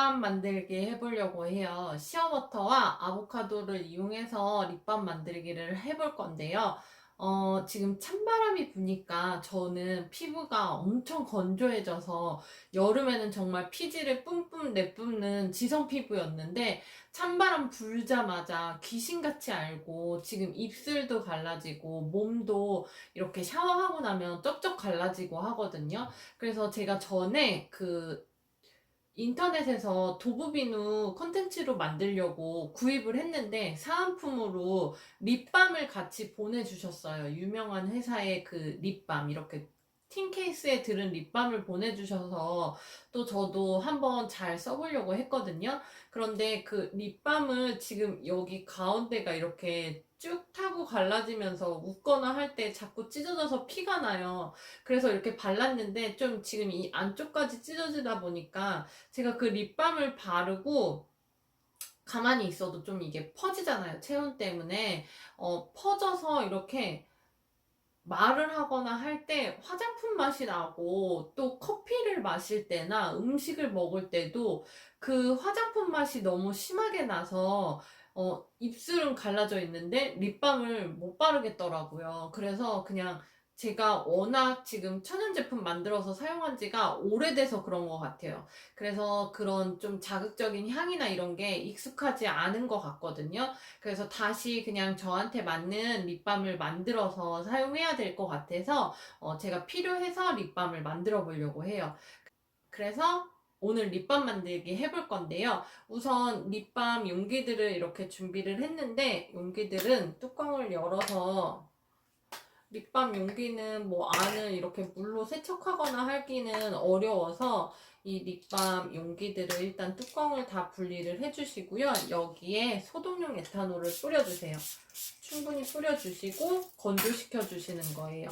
립밤 만들기 해보려고 해요. 시어버터와 아보카도를 이용해서 립밤 만들기를 해볼 건데요. 지금 찬바람이 부니까 저는 피부가 엄청 건조해져서 여름에는 정말 피지를 뿜뿜 내뿜는 지성 피부였는데 찬바람 불자마자 귀신같이 앓고 지금 입술도 갈라지고 몸도 이렇게 샤워하고 나면 쩍쩍 갈라지고 하거든요. 그래서 제가 전에 인터넷에서 도브비누 컨텐츠로 만들려고 구입을 했는데 사은품으로 립밤을 같이 보내주셨어요. 유명한 회사의 그 립밤 이렇게 틴 케이스에 들은 립밤을 보내주셔서 또 저도 한번 잘 써보려고 했거든요. 그런데 그 립밤을 지금 여기 가운데가 이렇게 쭉 타고 갈라지면서 웃거나 할 때 자꾸 찢어져서 피가 나요. 그래서 이렇게 발랐는데 좀 지금 이 안쪽까지 찢어지다 보니까 제가 그 립밤을 바르고 가만히 있어도 좀 이게 퍼지잖아요. 체온 때문에. 퍼져서 이렇게 말을 하거나 할 때 화장품 맛이 나고 또 커피를 마실 때나 음식을 먹을 때도 그 화장품 맛이 너무 심하게 나서 입술은 갈라져 있는데 립밤을 못 바르겠더라고요. 그래서 그냥 제가 워낙 지금 천연 제품 만들어서 사용한 지가 오래돼서 그런 것 같아요. 그래서 그런 좀 자극적인 향이나 이런 게 익숙하지 않은 것 같거든요. 그래서 다시 그냥 저한테 맞는 립밤을 만들어서 사용해야 될 것 같아서 제가 필요해서 립밤을 만들어 보려고 해요. 그래서 오늘 립밤 만들기 해볼 건데요. 우선 립밤 용기들을 이렇게 준비를 했는데 용기들은 뚜껑을 열어서 립밤 용기는 뭐 안을 이렇게 물로 세척하거나 하기는 어려워서 이 립밤 용기들을 일단 뚜껑을 다 분리를 해주시고요. 여기에 소독용 에탄올을 뿌려주세요. 충분히 뿌려주시고 건조시켜 주시는 거예요.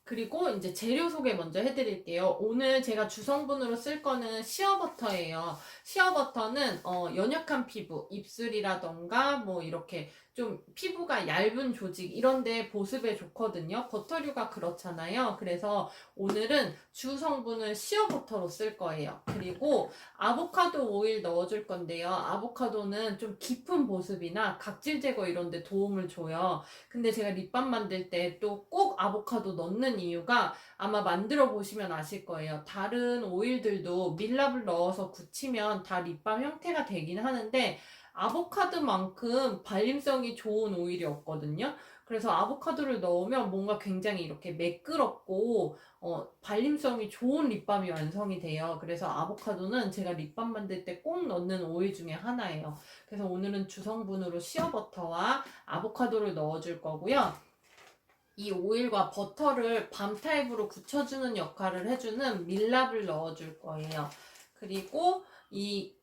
그리고 이제 재료 소개 먼저 해드릴게요. 오늘 제가 주성분으로 쓸 거는 시어버터예요. 시어버터는 연약한 피부, 입술이라던가 뭐 이렇게 좀 피부가 얇은 조직 이런데 보습에 좋거든요. 버터류가 그렇잖아요. 그래서 오늘은 주성분을 시어버터로 쓸 거예요. 그리고 아보카도 오일 넣어줄 건데요. 아보카도는 좀 깊은 보습이나 각질 제거 이런 데 도움을 줘요. 근데 제가 립밤 만들 때 또 꼭 아보카도 넣는 이유가 아마 만들어 보시면 아실 거예요. 다른 오일들도 밀랍을 넣어서 굳히면 다 립밤 형태가 되긴 하는데 아보카도만큼 발림성이 좋은 오일이 없거든요. 그래서 아보카도를 넣으면 뭔가 굉장히 이렇게 매끄럽고 발림성이 좋은 립밤이 완성이 돼요. 그래서 아보카도는 제가 립밤 만들 때 꼭 넣는 오일 중에 하나예요. 그래서 오늘은 주성분으로 시어버터와 아보카도를 넣어줄 거고요. 이 오일과 버터를 밤 타입으로 굳혀주는 역할을 해주는 밀랍을 넣어줄 거예요. 그리고 이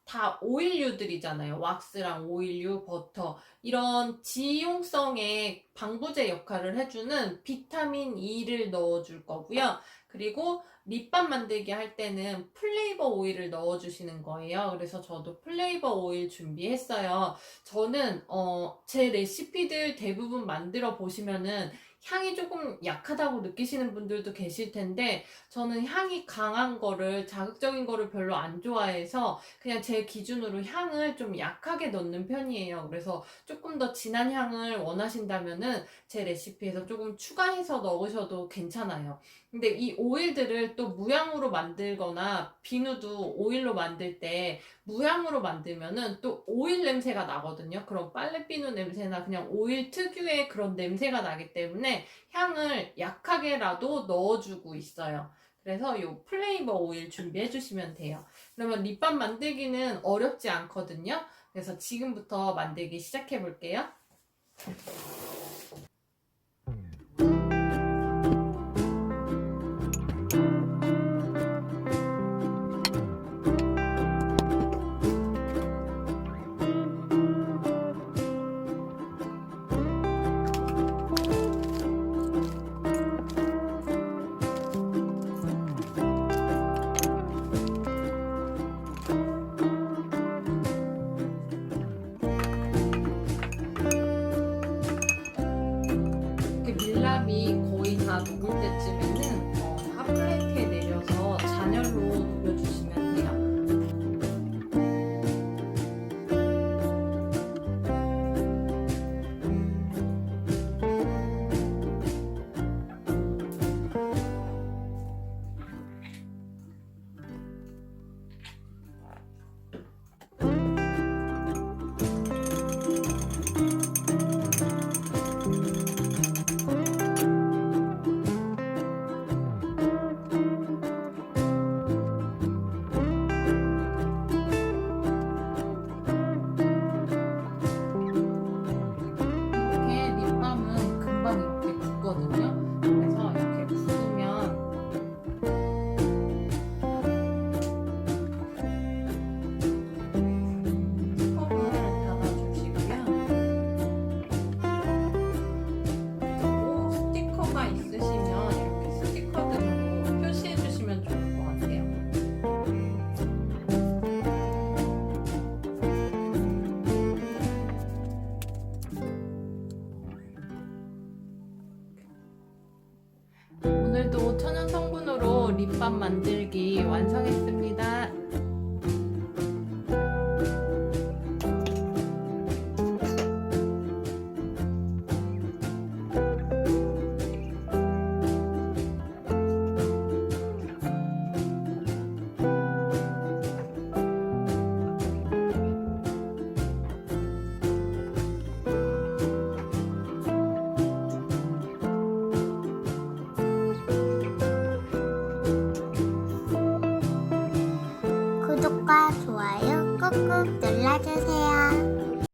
다 오일류들이잖아요. 왁스랑 오일류, 버터 이런 지용성의 방부제 역할을 해주는 비타민 E를 넣어줄 거고요. 그리고 립밤 만들기 할 때는 플레이버 오일을 넣어주시는 거예요. 그래서 저도 플레이버 오일 준비했어요. 저는 제 레시피들 대부분 만들어 보시면은 향이 조금 약하다고 느끼시는 분들도 계실 텐데 저는 향이 강한 거를 자극적인 거를 별로 안 좋아해서 그냥 제 기준으로 향을 좀 약하게 넣는 편이에요. 그래서 조금 더 진한 향을 원하신다면은 제 레시피에서 조금 추가해서 넣으셔도 괜찮아요. 근데 이 오일들을 또 무향으로 만들거나 비누도 오일로 만들 때 무향으로 만들면은 또 오일 냄새가 나거든요. 그럼 빨래비누 냄새나 그냥 오일 특유의 그런 냄새가 나기 때문에 향을 약하게라도 넣어주고 있어요. 그래서 이 플레이버 오일 준비해 주시면 돼요. 그러면 립밤 만들기는 어렵지 않거든요. 그래서 지금부터 만들기 시작해 볼게요. 오늘도 천연 성분으로 립밤 만들기 완성했습니다. 구독과 좋아요 꾹꾹 눌러주세요.